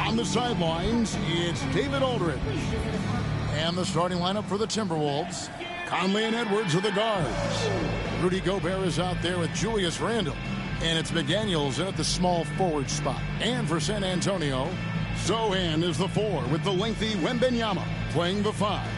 On the sidelines, it's David Aldridge. And the starting lineup for the Timberwolves, Conley and Edwards are the guards. Rudy Gobert is out there with Julius Randle. And it's McDaniels in at the small forward spot. And for San Antonio, Sohan is the 4 with the lengthy Wembanyama playing the 5.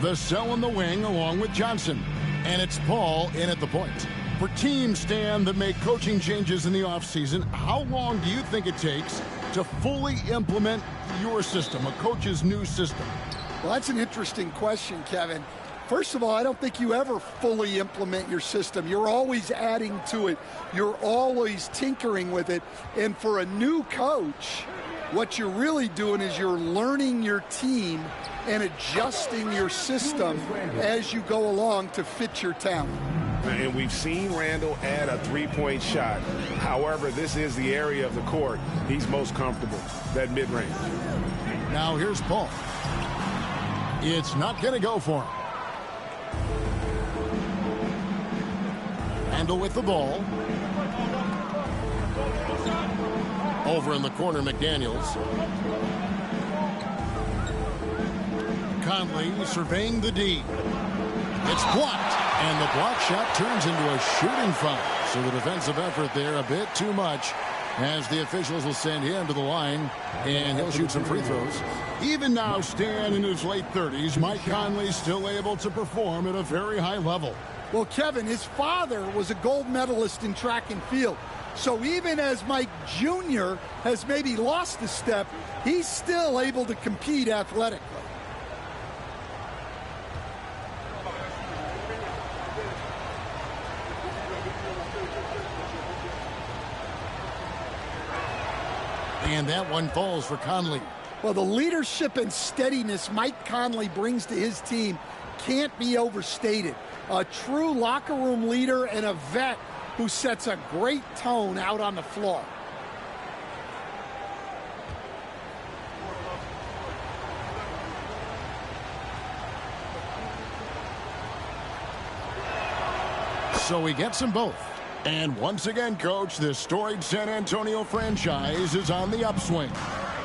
Vassell in the wing along with Johnson. And it's Paul in at the point. For teams, Stan, that make coaching changes in the offseason, how long do you think it takes to fully implement your system, a coach's new system? Well, that's an interesting question, Kevin. First of all, I don't think you ever fully implement your system. You're always adding to it. You're always tinkering with it. And for a new coach, what you're really doing is you're learning your team and adjusting your system as you go along to fit your talent. And we've seen Randle add a three-point shot. However, this is the area of the court he's most comfortable, that mid-range. Now here's Paul. It's not going to go for him. Randle with the ball. Over in the corner, McDaniels. Conley surveying the D. It's blocked, and the block shot turns into a shooting foul. So the defensive effort there a bit too much, as the officials will send him to the line, and he'll shoot some free throws. Even now, Stan in his late 30s, Mike Conley's still able to perform at a very high level. Well, Kevin, his father was a gold medalist in track and field. So even as Mike Jr. has maybe lost a step, he's still able to compete athletically. And that one falls for Conley. Well, the leadership and steadiness Mike Conley brings to his team can't be overstated. A true locker room leader and a vet who sets a great tone out on the floor. So he gets them both. And once again, Coach, this storied San Antonio franchise is on the upswing.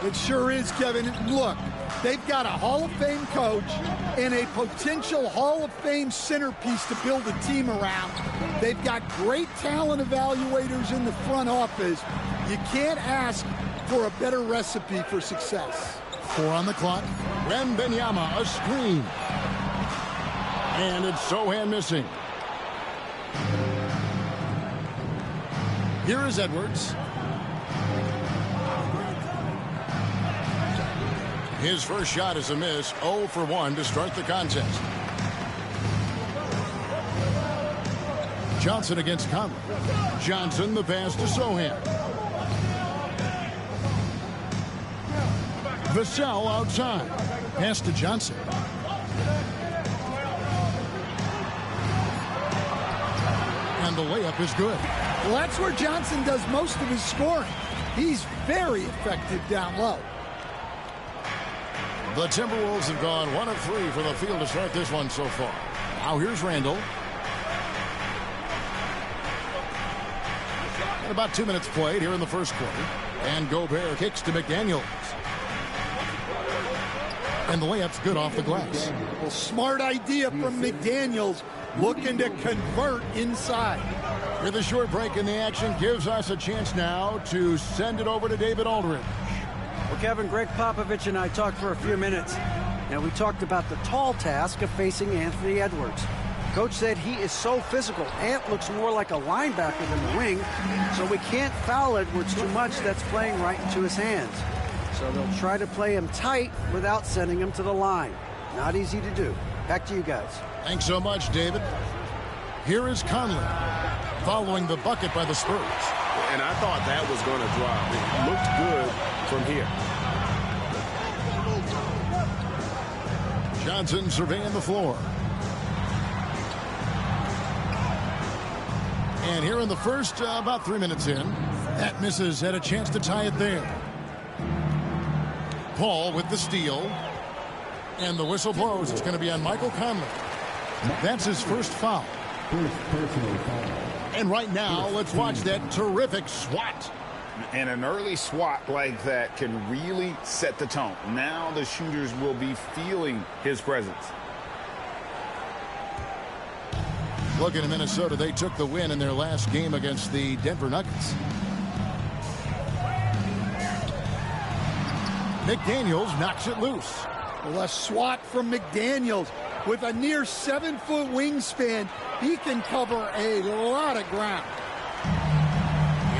It sure is, Kevin. Look, they've got a Hall of Fame coach and a potential Hall of Fame centerpiece to build a team around. They've got great talent evaluators in the front office. You can't ask for a better recipe for success. 4 on the clock. Wembanyama, a screen. And it's Sohan missing. Here is Edwards. His first shot is a miss, 0 for 1 to start the contest. Johnson against Conley. Johnson, the pass to Sohan. Vassell outside. Pass to Johnson. And the layup is good. Well, that's where Johnson does most of his scoring. He's very effective down low. The Timberwolves have gone 1 of 3 for the field to start this one so far. Now here's Randle. And about 2 minutes played here in the first quarter. And Gobert kicks to McDaniels. And the layup's good off the glass. Well, smart idea from McDaniels, looking to convert inside. With a short break in the action gives us a chance now to send it over to David Aldridge. Well, Kevin, Greg Popovich and I talked for a few minutes. Now, we talked about the tall task of facing Anthony Edwards. Coach said he is so physical. Ant looks more like a linebacker than the wing, so we can't foul Edwards too much. That's playing right into his hands. So they'll try to play him tight without sending him to the line. Not easy to do. Back to you guys. Thanks so much, David. Here is Conley, following the bucket by the Spurs. And I thought that was going to drop. It looked good from here. Johnson surveying the floor. And here in the first, about 3 minutes in, that misses, had a chance to tie it there. Paul with the steal. And the whistle blows. It's going to be on Michael Conley. That's his first foul. And right now, let's watch that terrific swat. And an early swat like that can really set the tone. Now the shooters will be feeling his presence. Looking at Minnesota, they took the win in their last game against the Denver Nuggets. McDaniels knocks it loose. Well, a swat from McDaniels with a near 7-foot wingspan. He can cover a lot of ground.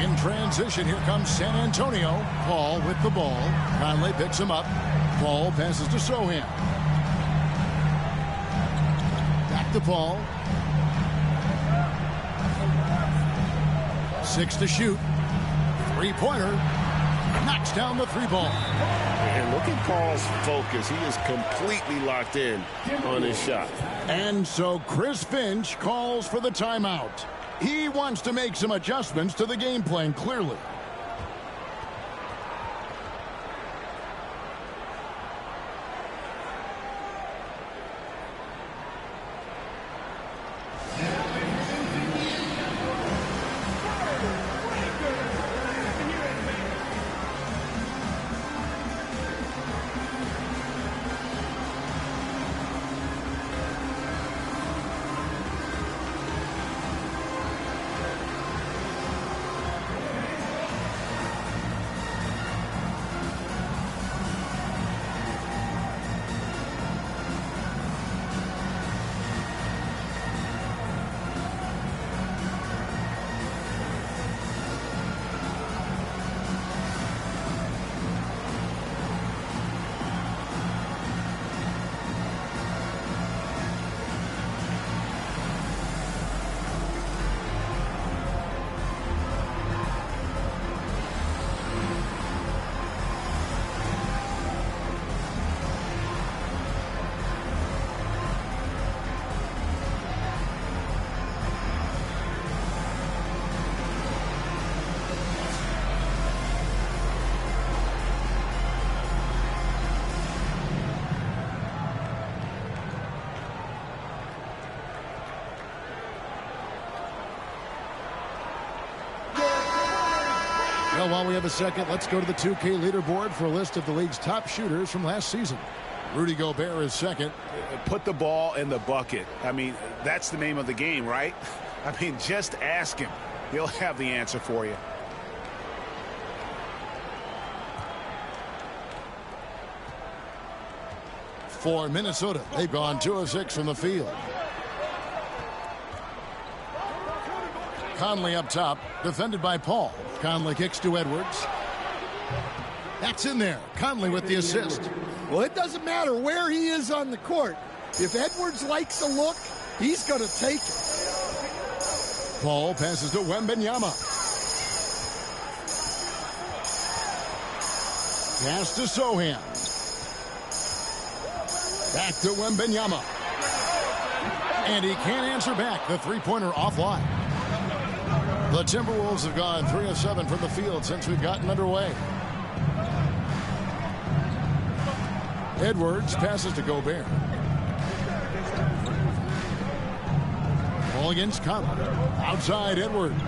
In transition, here comes San Antonio. Paul with the ball. Conley picks him up. Paul passes to Sohan. Back to Paul. 6 to shoot. Three-pointer. Knocks down the three ball. And look at Paul's focus. He is completely locked in on his shot. And so Chris Finch calls for the timeout. He wants to make some adjustments to the game plan, clearly. Well, while we have a second, let's go to the 2K leaderboard for a list of the league's top shooters from last season. Rudy Gobert is second. Put the ball in the bucket. I mean, that's the name of the game, right? I mean, just ask him. He'll have the answer for you. For Minnesota, they've gone 2 of 6 from the field. Conley up top, defended by Paul. Conley kicks to Edwards. That's in there. Conley with the assist. Well, it doesn't matter where he is on the court. If Edwards likes a look, he's going to take it. Paul passes to Wembanyama. Pass to Sohan. Back to Wembanyama. And he can't answer back. The three-pointer offline. The Timberwolves have gone 3 of 7 from the field since we've gotten underway. Edwards passes to Gobert. Ball against Conley. Outside Edwards.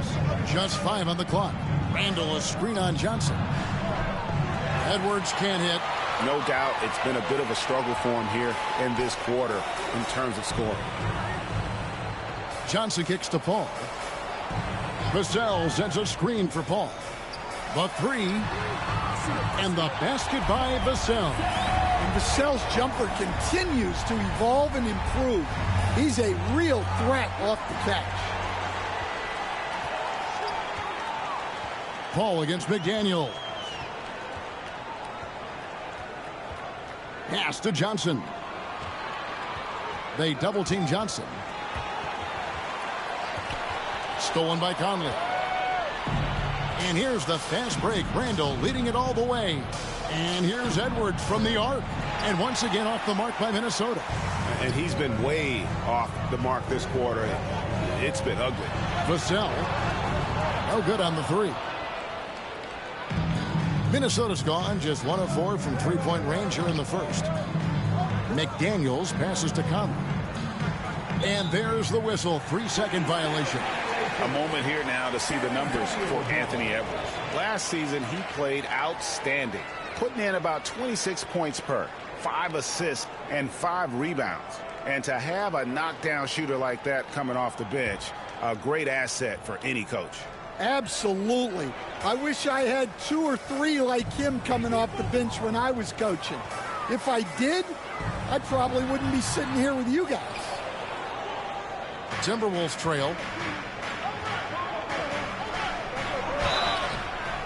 Just 5 on the clock. Randall a screen on Johnson. Edwards can't hit. No doubt it's been a bit of a struggle for him here in this quarter in terms of scoring. Johnson kicks to Paul. Vassell sends a screen for Paul. The three. And the basket by Vassell. And Vassell's jumper continues to evolve and improve. He's a real threat off the catch. Paul against McDaniel. Pass to Johnson. They double-team Johnson. Stolen by Conley. And here's the fast break. Randall leading it all the way. And here's Edwards from the arc. And once again off the mark by Minnesota. And he's been way off the mark this quarter. It's been ugly. Vassell. No good on the three. Minnesota's gone just 1 of 4 from three-point range here in the first. McDaniels passes to Conley. And there's the whistle. 3-second violation. A moment here now to see the numbers for Anthony Edwards. Last season, he played outstanding, putting in about 26 points per, 5 assists, and 5 rebounds. And to have a knockdown shooter like that coming off the bench, a great asset for any coach. Absolutely. I wish I had 2 or 3 like him coming off the bench when I was coaching. If I did, I probably wouldn't be sitting here with you guys. Timberwolves trail.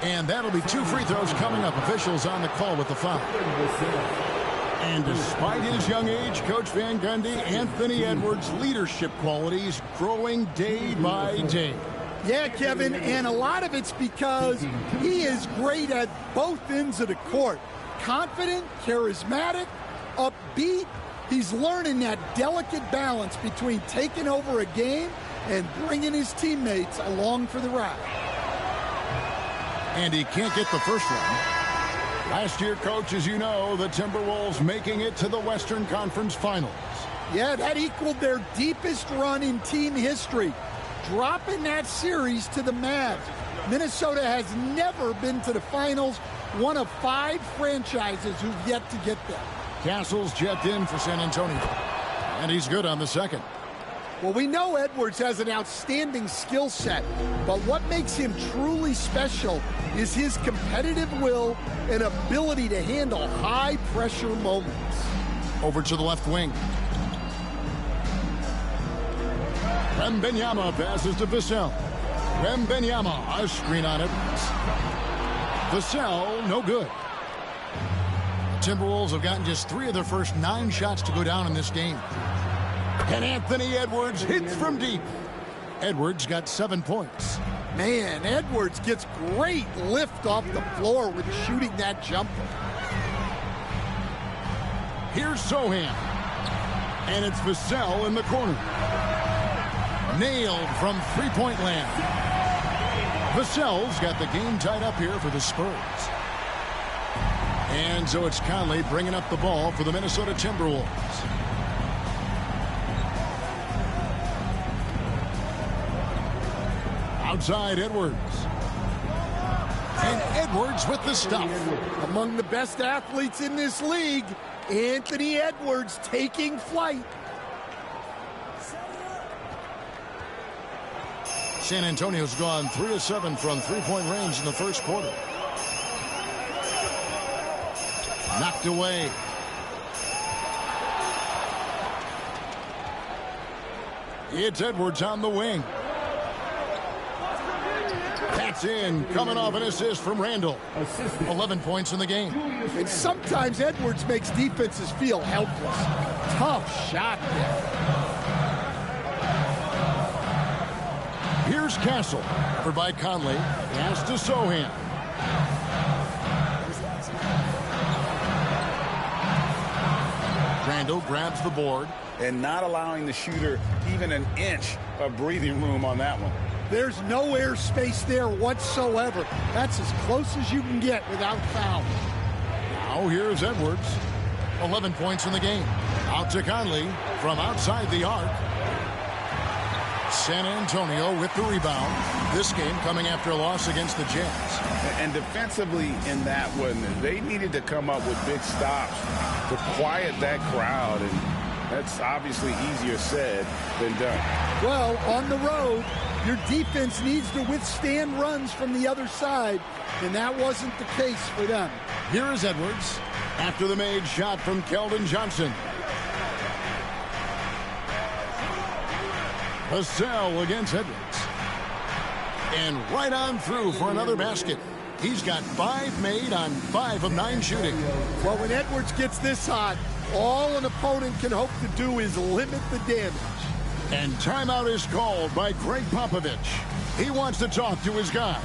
And that'll be 2 free throws coming up. Officials on the call with the foul. And despite his young age, Coach Van Gundy, Anthony Edwards' leadership qualities growing day by day. Yeah, Kevin, and a lot of it's because he is great at both ends of the court. Confident, charismatic, upbeat. He's learning that delicate balance between taking over a game and bringing his teammates along for the ride. And he can't get the first one. Last year, Coach, as you know, the Timberwolves making it to the Western Conference Finals. Yeah, that equaled their deepest run in team history, dropping that series to the Mavs. Minnesota has never been to the finals, one of 5 franchises who've yet to get there. Castle's checked in for San Antonio, and he's good on the second. Well, we know Edwards has an outstanding skill set, but what makes him truly special is his competitive will and ability to handle high-pressure moments. Over to the left wing. Wembanyama passes to Vassell. Wembanyama, a screen on Edwards. Vassell, no good. The Timberwolves have gotten just 3 of their first 9 shots to go down in this game. And Anthony Edwards hits from deep. Edwards got 7 points. Man, Edwards gets great lift off the floor when shooting that jumper. Here's Sohan. And it's Vassell in the corner. Nailed from three-point land. Vassell's got the game tied up here for the Spurs. And so it's Conley bringing up the ball for the Minnesota Timberwolves. Outside Edwards. And Edwards with the stuff. Among the best athletes in this league, Anthony Edwards taking flight. San Antonio's gone 3 of 7 from three-point range in the first quarter. Knocked away. It's Edwards on the wing. That's in, coming off an assist from Randall. 11 points in the game. And sometimes Edwards makes defenses feel helpless. Tough shot there. Here's Castle. Covered by Conley. Pass to Sohan. Randall grabs the board. And not allowing the shooter even an inch of breathing room on that one. There's no air space there whatsoever. That's as close as you can get without foul. Now here's Edwards. 11 points in the game. Out to Conley from outside the arc. San Antonio with the rebound. This game coming after a loss against the Jazz. And defensively in that one, they needed to come up with big stops to quiet that crowd. And that's obviously easier said than done. Well, on the road, your defense needs to withstand runs from the other side, and that wasn't the case for them. Here is Edwards after the made shot from Keldon Johnson. Vassell against Edwards. And right on through for another basket. He's got 5 made on 5 of 9 shooting. Well, when Edwards gets this hot, all an opponent can hope to do is limit the damage. And timeout is called by Greg Popovich. He wants to talk to his guys.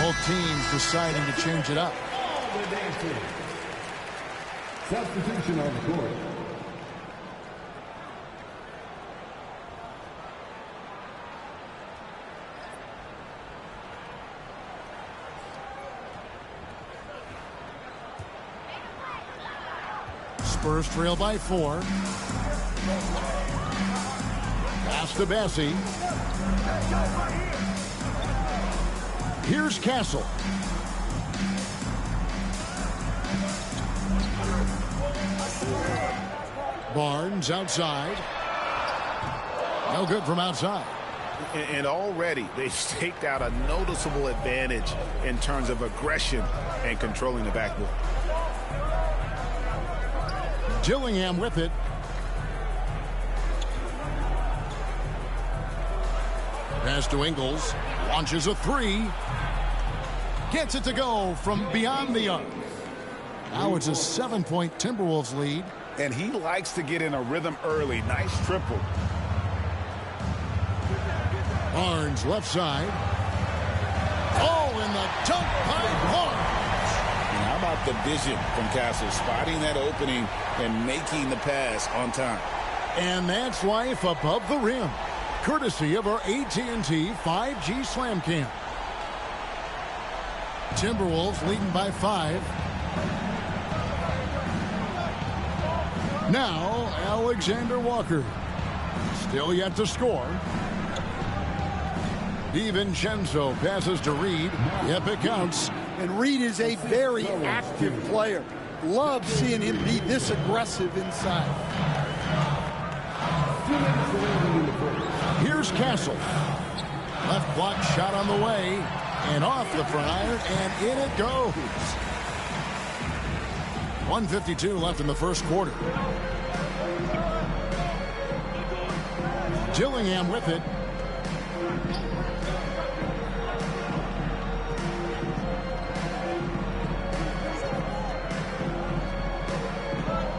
Both teams deciding to change it up. Substitution on the court. Spurs trail by 4. Pass to Bassi. Here's Castle. Barnes outside. No good from outside. And already they've staked out a noticeable advantage in terms of aggression and controlling the backboard. Dillingham with it. Pass to Ingles. Launches a 3. Gets it to go from beyond the arc. Now it's a 7-point Timberwolves lead. And he likes to get in a rhythm early. Nice triple. Barnes left side. Oh, and the dunk by Barnes. And how about the vision from Castle, spotting that opening and making the pass on time. And that's life above the rim, courtesy of our AT&T 5G Slam Cam. Timberwolves leading by 5. Now, Alexander Walker. Still yet to score. DiVincenzo passes to Reed. Yep, it counts. And Reed is a very active player. Love seeing him be this aggressive inside. Here's Castle. Left block shot on the way. And off the front iron, and in it goes. 1:52 left in the first quarter. Dillingham with it.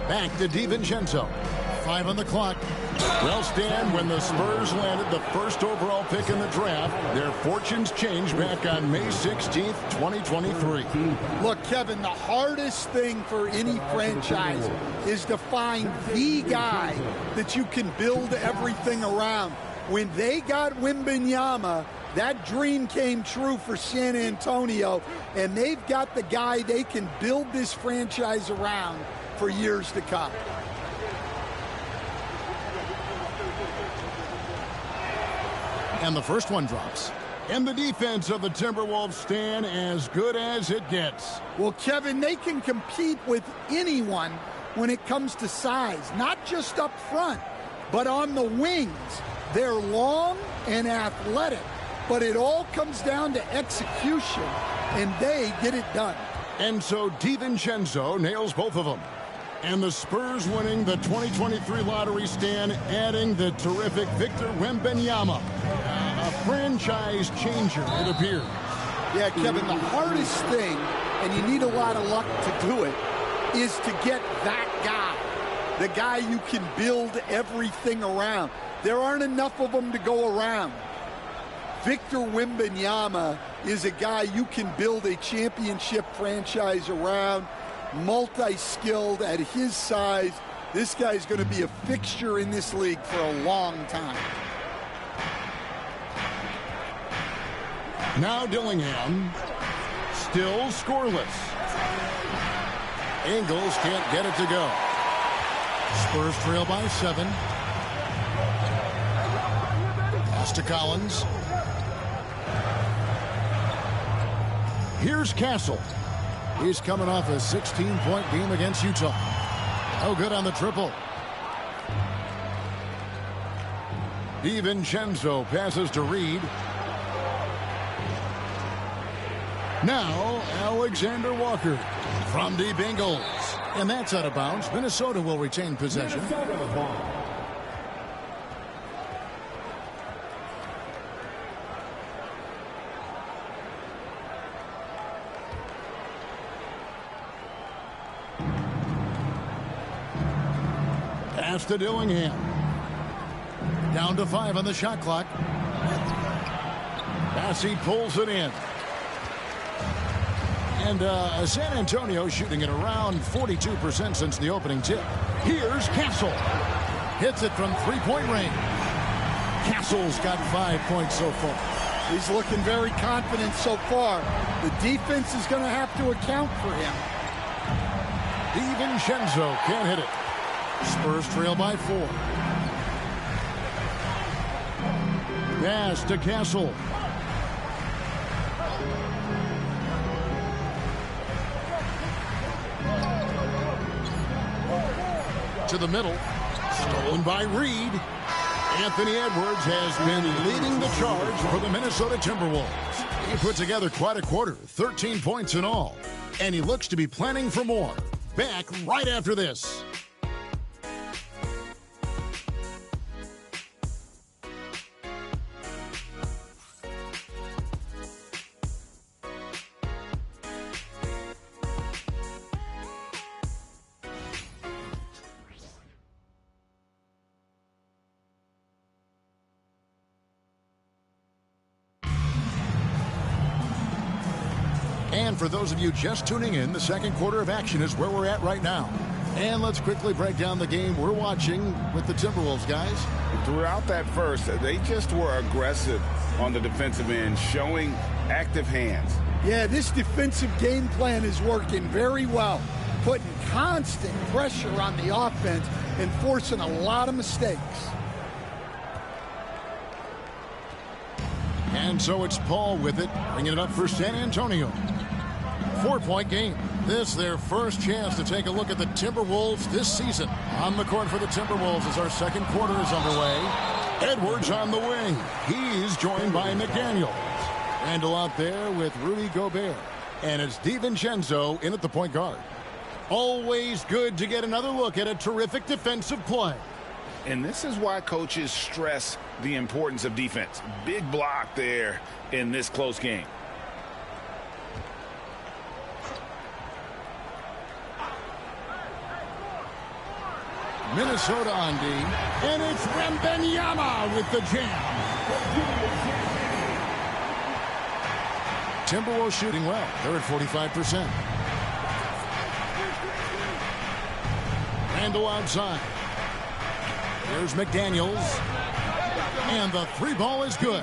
Back to DiVincenzo. 5 on the clock. Well, Stan, when the Spurs landed the first overall pick in the draft, their fortunes changed back on May 16th, 2023. Look, Kevin, the hardest thing for any franchise is to find the guy that you can build everything around. When they got Wembanyama, that dream came true for San Antonio, and they've got the guy they can build this franchise around for years to come. And the first one drops. And the defense of the Timberwolves stand as good as it gets. Well, Kevin, they can compete with anyone when it comes to size, not just up front, but on the wings. They're long and athletic, but it all comes down to execution, and they get it done. And so DiVincenzo nails both of them. And the Spurs winning the 2023 lottery, stand, adding the terrific Victor Wembanyama. A franchise changer, it appears. Yeah, Kevin, the hardest thing, and you need a lot of luck to do it, is to get that guy. The guy you can build everything around. There aren't enough of them to go around. Victor Wembanyama is a guy you can build a championship franchise around. Multi-skilled at his size. This guy's going to be a fixture in this league for a long time. Now Dillingham, still scoreless. Ingles can't get it to go. Spurs trail by 7. Pass to Collins. Here's Castle. He's coming off a 16-point game against Utah. No good on the triple. DiVincenzo passes to Reed. Now, Alexander Walker from deep Ingles. And that's out of bounds. Minnesota will retain possession. Pass to Dillingham. Down to 5 on the shot clock. Bassi pulls it in. And San Antonio shooting at around 42% since the opening tip. Here's Castle. Hits it from three-point range. Castle's got 5 points so far. He's looking very confident so far. The defense is going to have to account for him. DiVincenzo can't hit it. Spurs trail by 4. Pass to Castle. To the middle. Stolen by Reed. Anthony Edwards has been leading the charge for the Minnesota Timberwolves. He put together quite a quarter, 13 points in all. And he looks to be planning for more. Back right after this. And for those of you just tuning in, the second quarter of action is where we're at right now. And let's quickly break down the game we're watching with the Timberwolves, guys. Throughout that first, they just were aggressive on the defensive end, showing active hands. Yeah, this defensive game plan is working very well, putting constant pressure on the offense and forcing a lot of mistakes. And so it's Paul with it, bringing it up for San Antonio. 4-point game. This their first chance to take a look at the Timberwolves this season. On the court for the Timberwolves as our second quarter is underway. Edwards on the wing. He's joined by McDaniels. Randall out there with Rudy Gobert. And it's DiVincenzo in at the point guard. Always good to get another look at a terrific defensive play. And this is why coaches stress the importance of defense. Big block there in this close game. Minnesota on D. And it's Wembanyama with the jam. Timberwolves shooting well. They're at 45%. Randall outside. Here's McDaniels. And the three ball is good.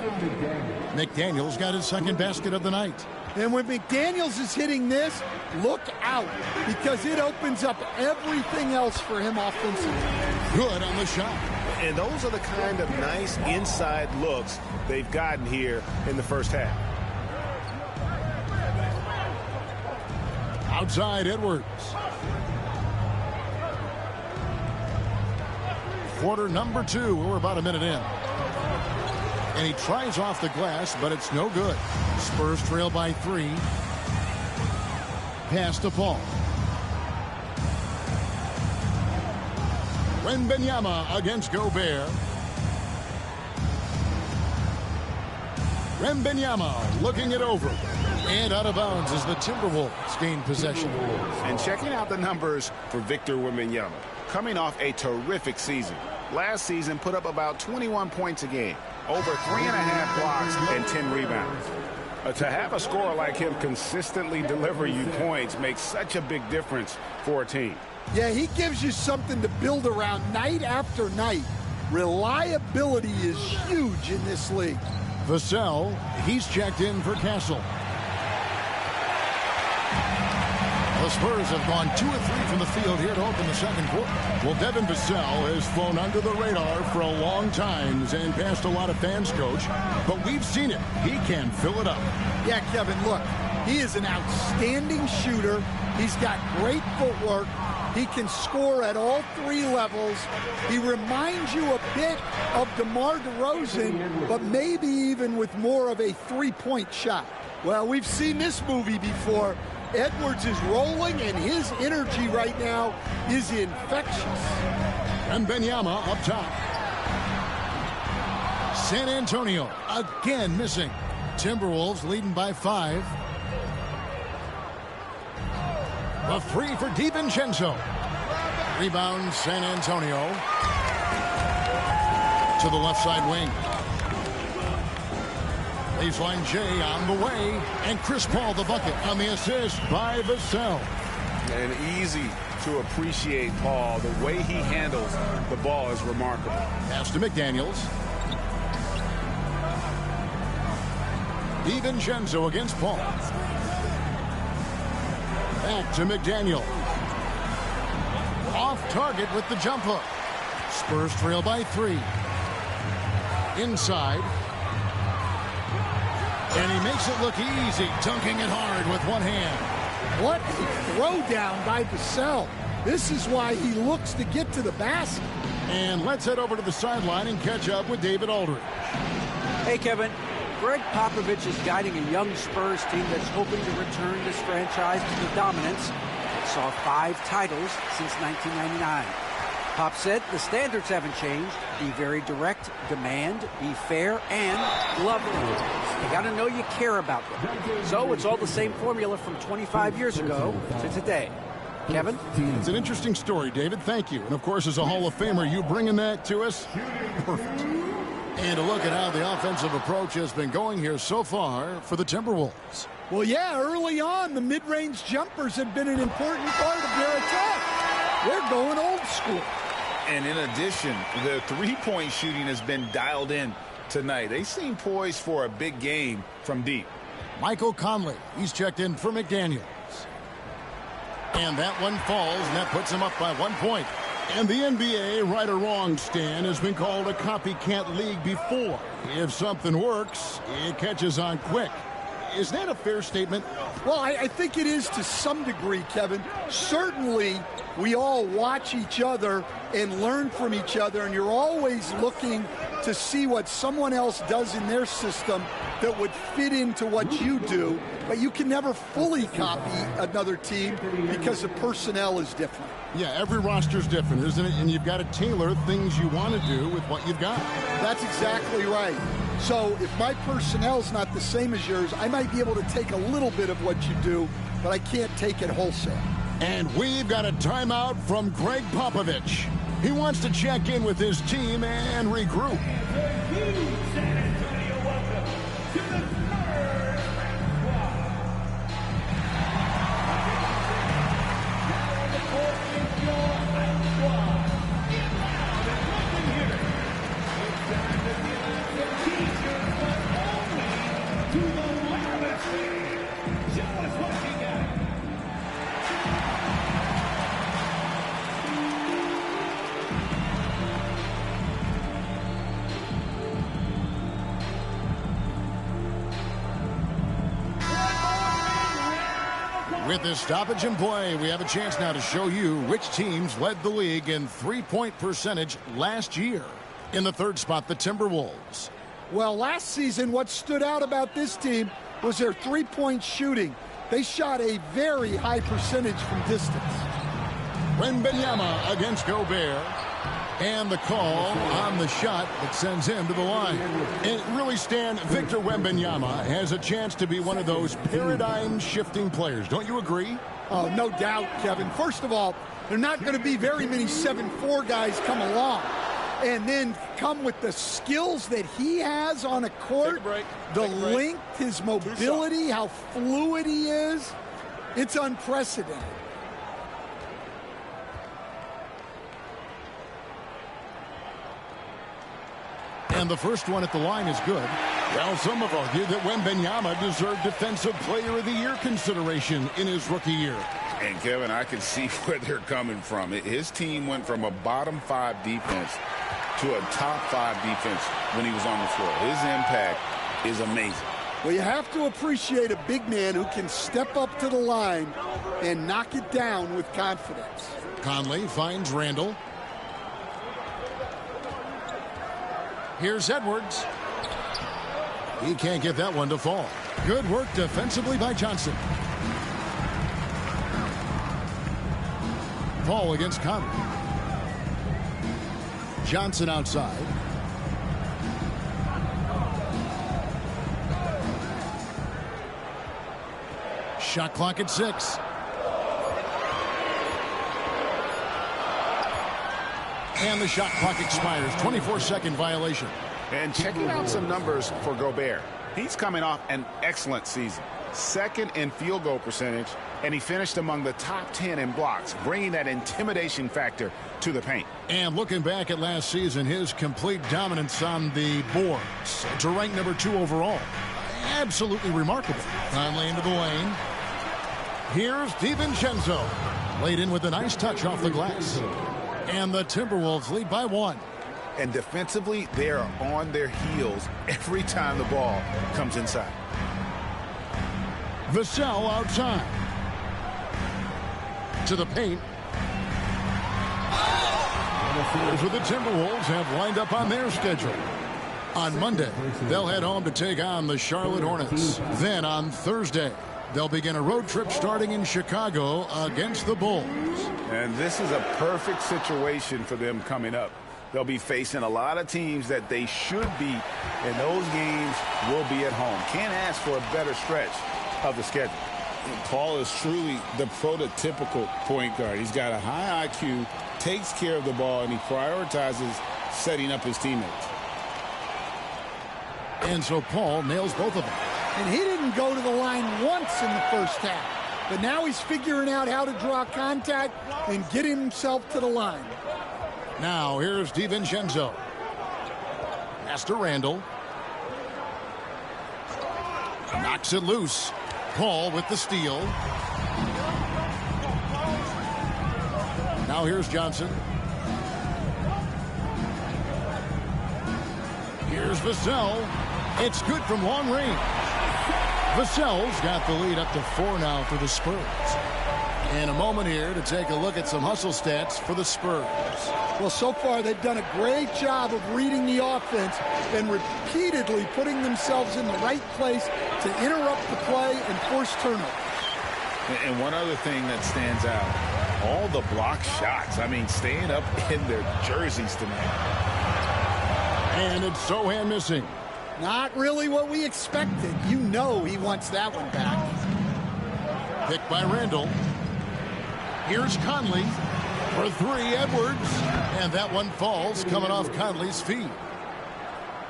McDaniels got his second basket of the night. And when McDaniels is hitting this, look out, because it opens up everything else for him offensively. Good on the shot. And those are the kind of nice inside looks they've gotten here in the first half. Outside Edwards. Quarter number 2. We're about a minute in. And he tries off the glass, but it's no good. Spurs trail by 3. Pass to Paul. Wembanyama against Gobert. Wembanyama looking it over. And out of bounds as the Timberwolves gain possession. And checking out the numbers for Victor Wembanyama. Coming off a terrific season. Last season put up about 21 points a game. Over 3.5 blocks and 10 rebounds. To have a scorer like him consistently deliver you points makes such a big difference for a team. Yeah, he gives you something to build around night after night. Reliability is huge in this league. Vassell, he's checked in for Castle. The Spurs have gone 2 of 3 from the field here to open the second quarter. Well, Devin Vassell has flown under the radar for a long time and passed a lot of fans, Coach. But we've seen it. He can fill it up. Yeah, Kevin, look, he is an outstanding shooter. He's got great footwork. He can score at all 3 levels. He reminds you a bit of DeMar DeRozan, but maybe even with more of a three-point shot. Well, we've seen this movie before. Edwards is rolling, and his energy right now is infectious. And Wembanyama up top. San Antonio again missing. Timberwolves leading by 5. The 3 for DiVincenzo. Rebound San Antonio. To the left side wing. Baseline J on the way. And Chris Paul the bucket on the assist by Vassell. And easy to appreciate Paul. The way he handles the ball is remarkable. Pass to McDaniels. DiVincenzo against Paul. Back to McDaniel. Off target with the jump hook. Spurs trail by 3. Inside. And he makes it look easy, dunking it hard with one hand. What a throw down by Vassell. This is why he looks to get to the basket. And let's head over to the sideline and catch up with David Aldridge. Hey, Kevin. Greg Popovich is guiding a young Spurs team that's hoping to return this franchise to the dominance that saw 5 titles since 1999. Pop said the standards haven't changed. Be very direct, demand, be fair, and love them. You got to know you care about them. So it's all the same formula from 25 years ago to today. Kevin? It's an interesting story, David. Thank you. And, of course, as a Hall of Famer, you bringing that to us? Perfect. And a look at how the offensive approach has been going here so far for the Timberwolves. Well, yeah, early on, the mid-range jumpers have been an important part of their attack. They're going old school. And in addition, the three-point shooting has been dialed in tonight. They seem poised for a big game from deep. Michael Conley, he's checked in for McDaniels. And that one falls, and that puts him up by 1 point. And the NBA, right or wrong, Stan, has been called a copycat league before. If something works, it catches on quick. Is that a fair statement? Well, I think it is to some degree, Kevin. Certainly, we all watch each other and learn from each other, and you're always looking to see what someone else does in their system that would fit into what you do, but you can never fully copy another team because the personnel is different. Yeah, every roster's different, isn't it? And you've got to tailor things you want to do with what you've got. That's exactly right. So if my personnel's not the same as yours, I might be able to take a little bit of what you do, but I can't take it wholesale. And we've got a timeout from Greg Popovich. He wants to check in with his team and regroup. With this stoppage in play, we have a chance now to show you which teams led the league in three-point percentage last year. In the third spot, the Timberwolves. Well, last season, what stood out about this team was their three-point shooting. They shot a very high percentage from distance. Wembanyama against Gobert. And the call on the shot that sends him to the line. And really, Stan, Victor Wembanyama has a chance to be one of those paradigm-shifting players. Don't you agree? Oh, no doubt, Kevin. First of all, there are not going to be very many 7'4" guys come along. And then come with the skills that he has on a court, the length, his mobility, how fluid he is. It's unprecedented. And the first one at the line is good. Well, some have argued that Wembanyama deserved Defensive Player of the Year consideration in his rookie year. And, Kevin, I can see where they're coming from. His team went from a bottom 5 defense to a top 5 defense when he was on the floor. His impact is amazing. Well, you have to appreciate a big man who can step up to the line and knock it down with confidence. Conley finds Randall. Here's Edwards. He can't get that one to fall. Good work defensively by Johnson. Paul against Conley. Johnson outside. Shot clock at 6. And the shot clock expires. 24-second violation. And checking out some numbers for Gobert. He's coming off an excellent season. Second in field goal percentage, and he finished among the top 10 in blocks, bringing that intimidation factor to the paint. And looking back at last season, his complete dominance on the boards to rank number 2 overall. Absolutely remarkable. Finally into the lane. Here's DiVincenzo. Laid in with a nice touch off the glass. And the Timberwolves lead by 1. And defensively, they are on their heels every time the ball comes inside. Vassell outside. To the paint. Here's what the Timberwolves have lined up on their schedule. On Monday, they'll head home to take on the Charlotte Hornets. Then on Thursday, they'll begin a road trip starting in Chicago against the Bulls. And this is a perfect situation for them coming up. They'll be facing a lot of teams that they should beat, and those games will be at home. Can't ask for a better stretch of the schedule. Paul is truly the prototypical point guard. He's got a high IQ, takes care of the ball, and he prioritizes setting up his teammates. And so Paul nails both of them. And he didn't go to the line once in the first half. But now he's figuring out how to draw contact and get himself to the line. Now here's DiVincenzo. Pass to Randall. Knocks it loose. Paul with the steal. Now here's Johnson. Here's Vassell. It's good from long range. Vassell's got the lead up to 4 now for the Spurs. And a moment here to take a look at some hustle stats for the Spurs. Well, so far they've done a great job of reading the offense and repeatedly putting themselves in the right place to interrupt the play and force turnovers. And one other thing that stands out, all the block shots. I mean, staying up in their jerseys tonight. And it's Sohan missing. Not really what we expected. You know he wants that one back. Picked by Randall. Here's Conley for 3, Edwards. And that one falls coming off Conley's feet.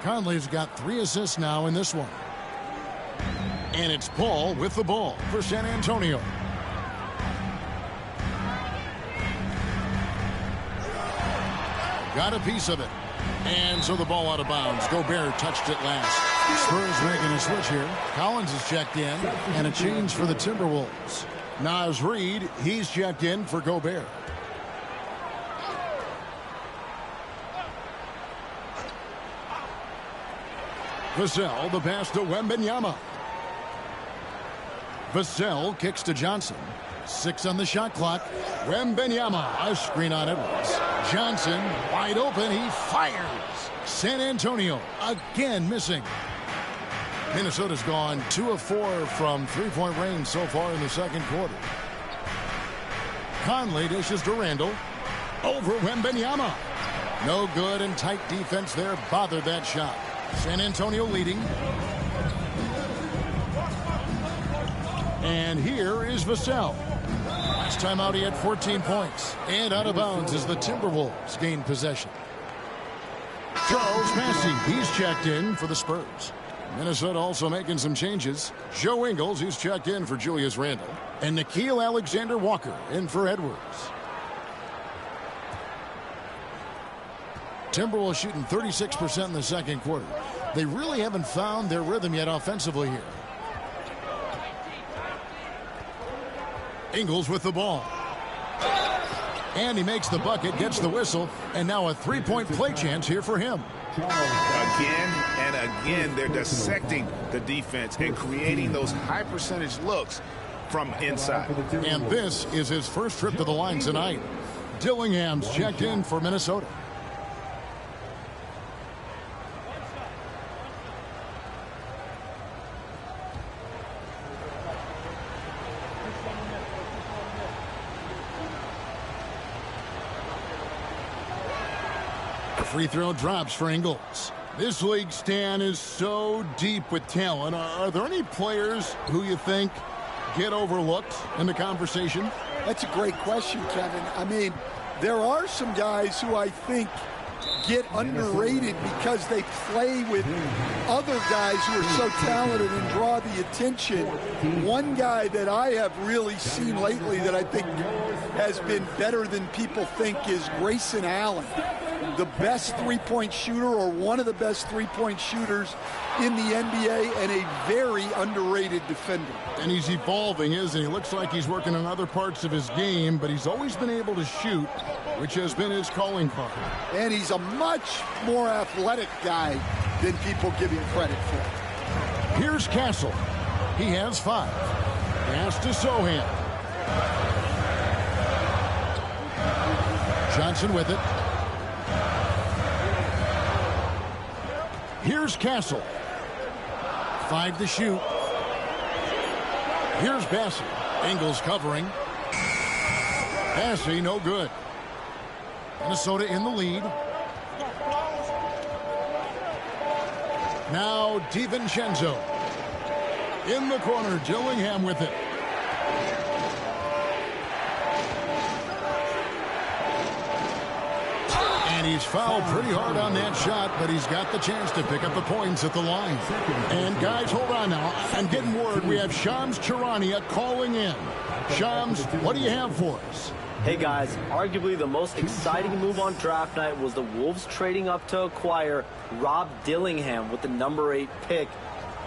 Conley's got 3 assists now in this one. And it's Paul with the ball for San Antonio. Got a piece of it. And so the ball out of bounds. Gobert touched it last. Spurs making a switch here. Collins is checked in. And a change for the Timberwolves. Naz Reid, he's checked in for Gobert. Vassell, the pass to Wembanyama. Vassell kicks to Johnson. 6 on the shot clock. Wembanyama, a screen on Edwards. Johnson, wide open, he fires. San Antonio, again missing. Minnesota's gone 2 of 4 from three-point range so far in the second quarter. Conley dishes to Randall. Over Wembanyama. No good, and tight defense there bothered that shot. San Antonio leading. And here is Vassell. Last time out he had 14 points. And out of bounds as the Timberwolves gain possession. Charles Massey, he's checked in for the Spurs. Minnesota also making some changes. Joe Ingles, he's checked in for Julius Randle. And Nickeil Alexander-Walker in for Edwards. Timberwolves shooting 36% in the second quarter. They really haven't found their rhythm yet offensively here. Ingles with the ball. And he makes the bucket, gets the whistle, and now a three-point play chance here for him. Again and again, they're dissecting the defense and creating those high-percentage looks from inside. And this is his first trip to the line tonight. Dillingham's checked in for Minnesota. Free throw drops for Ingles. This league, Stan, is so deep with talent. Are there any players who you think get overlooked in the conversation? That's a great question, Kevin. I mean, there are some guys who I think get underrated because they play with other guys who are so talented and draw the attention. One guy that I have really seen lately that I think has been better than people think is Grayson Allen, the best three-point shooter or one of the best three-point shooters in the NBA and a very underrated defender. And he's evolving, isn't he? Looks like he's working on other parts of his game, but he's always been able to shoot, which has been his calling card. And he's a much more athletic guy than people give him credit for. Here's Castle. He has 5. Pass to Sohan. Johnson with it. Here's Castle. 5 to shoot. Here's Bassey. Ingles covering. Bassey, no good. Minnesota in the lead. Now DiVincenzo. In the corner, Dillingham with it. And he's fouled pretty hard on that shot, but he's got the chance to pick up the points at the line. And guys, hold on now. I'm getting word we have Shams Charania calling in. Shams, what do you have for us? Hey guys, arguably the most exciting move on draft night was the Wolves trading up to acquire Rob Dillingham with the number 8 pick.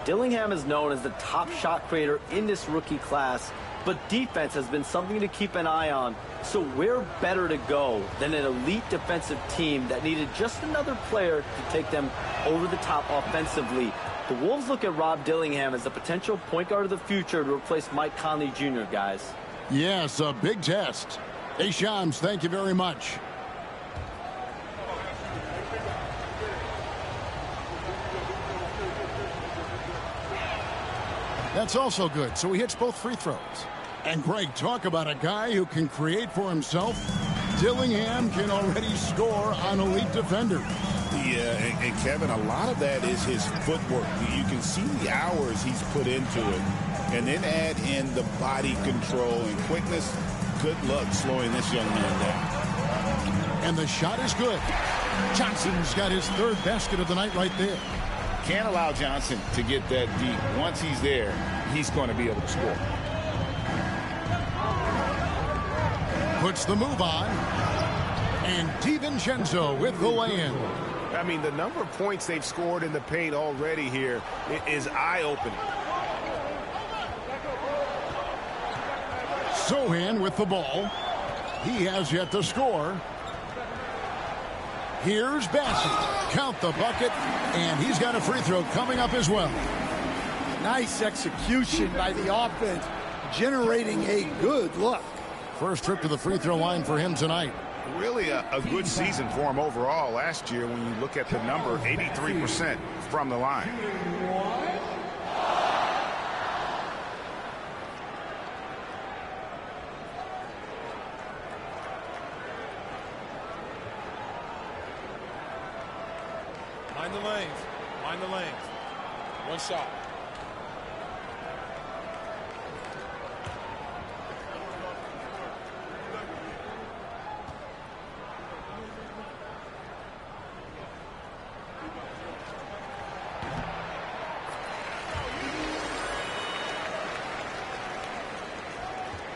Dillingham is known as the top shot creator in this rookie class, but defense has been something to keep an eye on. So where better to go than an elite defensive team that needed just another player to take them over the top offensively? The Wolves look at Rob Dillingham as the potential point guard of the future to replace Mike Conley Jr., guys. Yes, a big test. Hey, Shams, thank you very much. That's also good. So he hits both free throws. And Greg, talk about a guy who can create for himself. Dillingham can already score on elite defenders. Yeah, and Kevin, a lot of that is his footwork. You can see the hours he's put into it. And then add in the body control and quickness. Good luck slowing this young man down. And the shot is good. Johnson's got his 3rd basket of the night right there. Can't allow Johnson to get that deep. Once he's there, he's going to be able to score. Puts the move on. And DiVincenzo with the lay-in. I mean, the number of points they've scored in the paint already here is eye-opening. Sohan with the ball. He has yet to score. Here's Bassey. Count the bucket, and he's got a free throw coming up as well. Nice execution by the offense, generating a good look. First trip to the free throw line for him tonight. Really a good season for him overall last year when you look at the number, 83% from the line. Mind the lanes. Mind the lanes. One shot.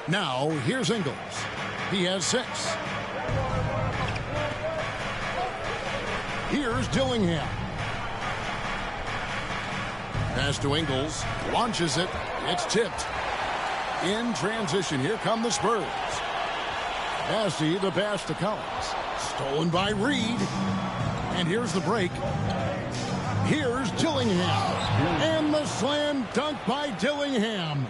Now, here's Ingles. He has 6. Here's Dillingham. Pass to Ingles. Launches it. It's tipped. In transition, here come the Spurs. Bassey, the pass to Collins. Stolen by Reed. And here's the break. Here's Dillingham. And the slam dunk by Dillingham.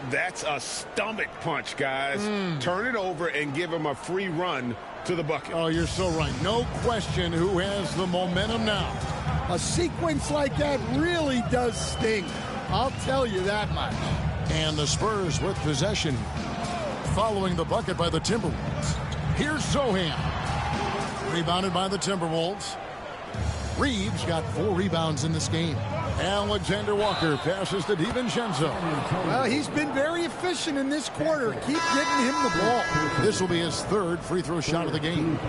That's a stomach punch, guys. Turn it over and give him a free run to the bucket. Oh, you're so right. No question who has the momentum now. A sequence like that really does sting. I'll tell you that much. And the Spurs with possession following the bucket by the Timberwolves. Here's Sohan. Rebounded by the Timberwolves. Reeves got 4 rebounds in this game. Alexander Walker passes to DiVincenzo. Well, he's been very efficient in this quarter. Keep getting him the ball. This will be his third free throw shot of the game.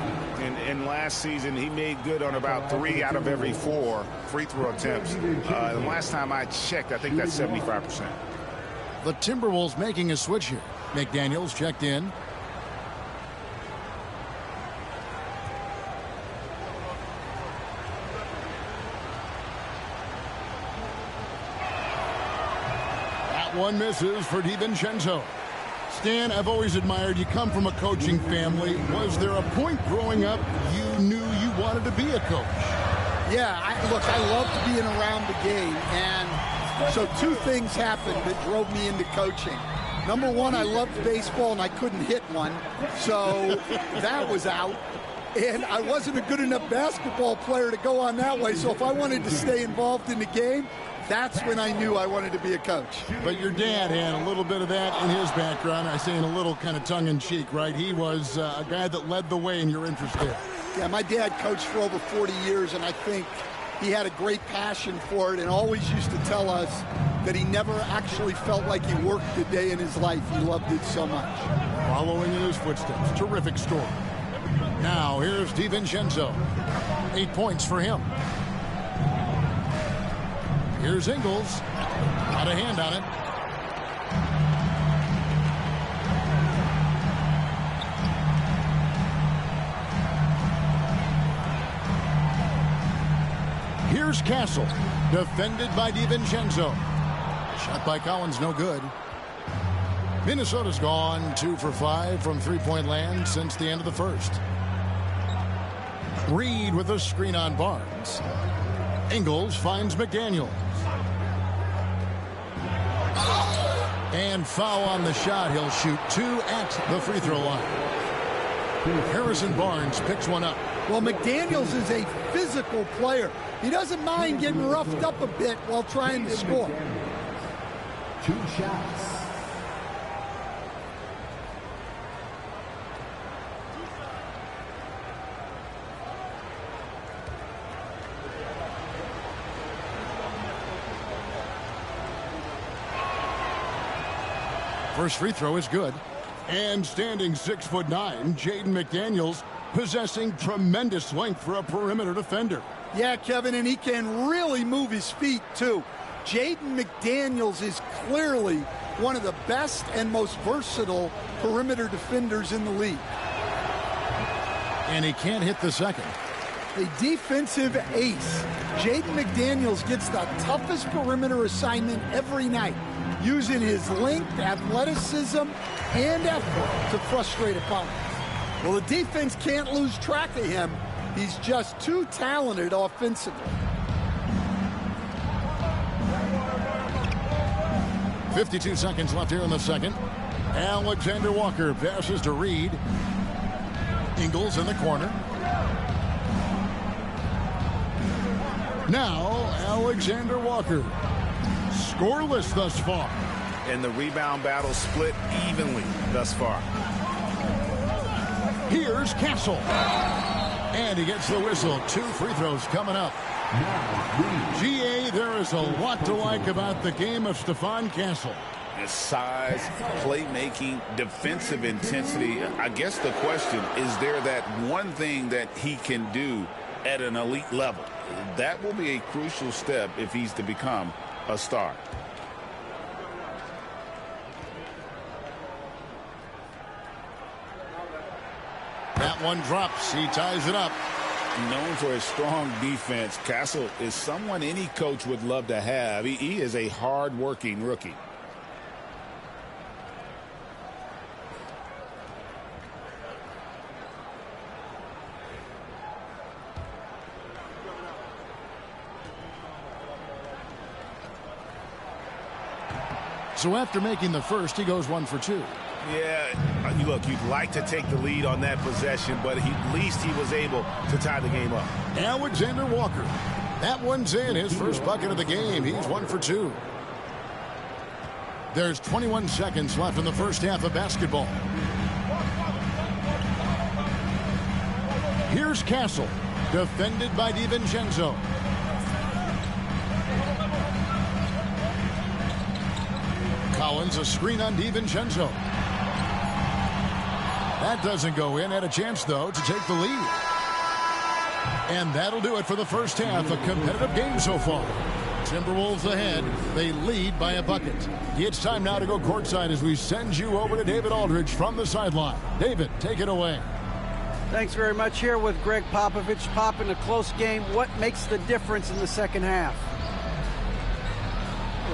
And last season, he made good on about 3 out of every 4 free throw attempts. The last time I checked, I think that's 75%. The Timberwolves making a switch here. McDaniels checked in. One misses for DiVincenzo. Stan, I've always admired you. Come from a coaching family. Was there a point growing up you knew you wanted to be a coach? Yeah, I loved being around the game. And so 2 things happened that drove me into coaching. Number one, I loved baseball and I couldn't hit one. So that was out. And I wasn't a good enough basketball player to go on that way. So if I wanted to stay involved in the game, that's when I knew I wanted to be a coach. But your dad had a little bit of that in his background. I say in a little kind of tongue-in-cheek, right? He was a guy that led the way in your interest there. Yeah, my dad coached for over 40 years, and I think he had a great passion for it and always used to tell us that he never actually felt like he worked a day in his life. He loved it so much. Following in his footsteps. Terrific story. Now, here's DiVincenzo. 8 points for him. Here's Ingles. Got a hand on it. Here's Castle. Defended by DiVincenzo. Shot by Collins, no good. Minnesota's gone 2 for 5 from three-point land since the end of the first. Reed with a screen on Barnes. Ingles finds McDaniels. And foul on the shot. He'll shoot 2 at the free throw line. Harrison Barnes picks one up. Well, McDaniels is a physical player. He doesn't mind getting roughed up a bit while trying to score. 2 shots. First free throw is good. And standing 6'9", Jaden McDaniels possessing tremendous length for a perimeter defender. Yeah, Kevin, and he can really move his feet, too. Jaden McDaniels is clearly one of the best and most versatile perimeter defenders in the league. And he can't hit the second. A defensive ace. Jaden McDaniels gets the toughest perimeter assignment every night, using his length, athleticism, and effort to frustrate opponents. Well, the defense can't lose track of him. He's just too talented offensively. 52 seconds left here in the second. Alexander Walker passes to Reed. Ingles in the corner. Now, Alexander Walker. Scoreless thus far. And the rebound battle split evenly thus far. Here's Castle. And he gets the whistle. 2 free throws coming up. GA, there is a lot to like about the game of Stephon Castle. His size, playmaking, defensive intensity. I guess the question, is there that one thing that he can do at an elite level? That will be a crucial step if he's to become a star. That one drops. He ties it up. Known for his strong defense, Castle is someone any coach would love to have. He is a hard-working rookie. So after making the first, he goes 1 for 2. Yeah, look, you'd like to take the lead on that possession, but at least he was able to tie the game up. Alexander Walker. That one's in. His first bucket of the game. He's 1 for 2. There's 21 seconds left in the first half of basketball. Here's Castle. Defended by DiVincenzo. Owens, a screen on DiVincenzo. That doesn't go in. Had a chance, though, to take the lead. And that'll do it for the first half. A competitive game so far. Timberwolves ahead. They lead by a bucket. It's time now to go courtside as we send you over to David Aldridge from the sideline. David, take it away. Thanks very much. Here with Greg Popovich. Pop, in a close game, what makes the difference in the second half?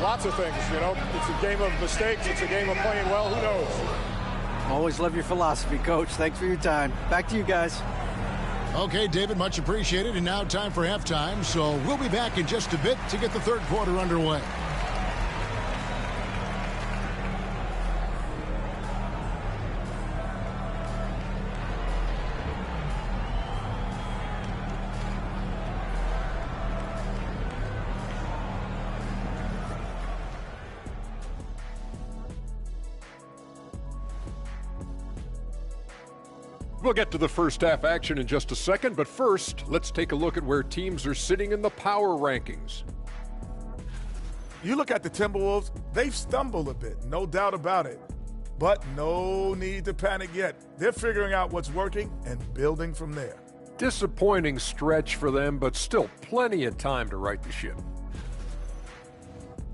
Lots of things, you know. It's a game of mistakes. It's a game of playing well. Who knows? Always love your philosophy, Coach. Thanks for your time. Back to you guys. Okay, David, much appreciated. And now time for halftime. So we'll be back in just a bit to get the third quarter underway. We'll get to the first half action in just a second, but first, let's take a look at where teams are sitting in the power rankings. You look at the Timberwolves, they've stumbled a bit, no doubt about it. But no need to panic yet. They're figuring out what's working and building from there. Disappointing stretch for them, but still plenty of time to right the ship.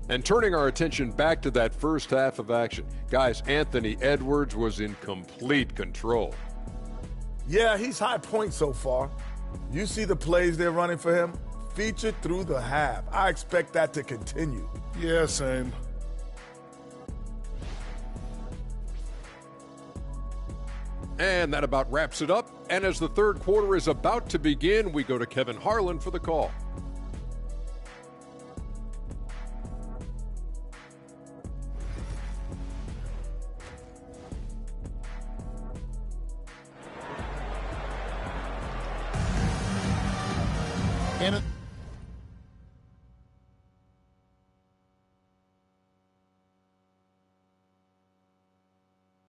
And turning our attention back to that first half of action, guys, Anthony Edwards was in complete control. Yeah, he's high point so far. You see the plays they're running for him? Featured through the half. I expect that to continue. Yeah, same. And that about wraps it up. And as the third quarter is about to begin, we go to Kevin Harlan for the call. And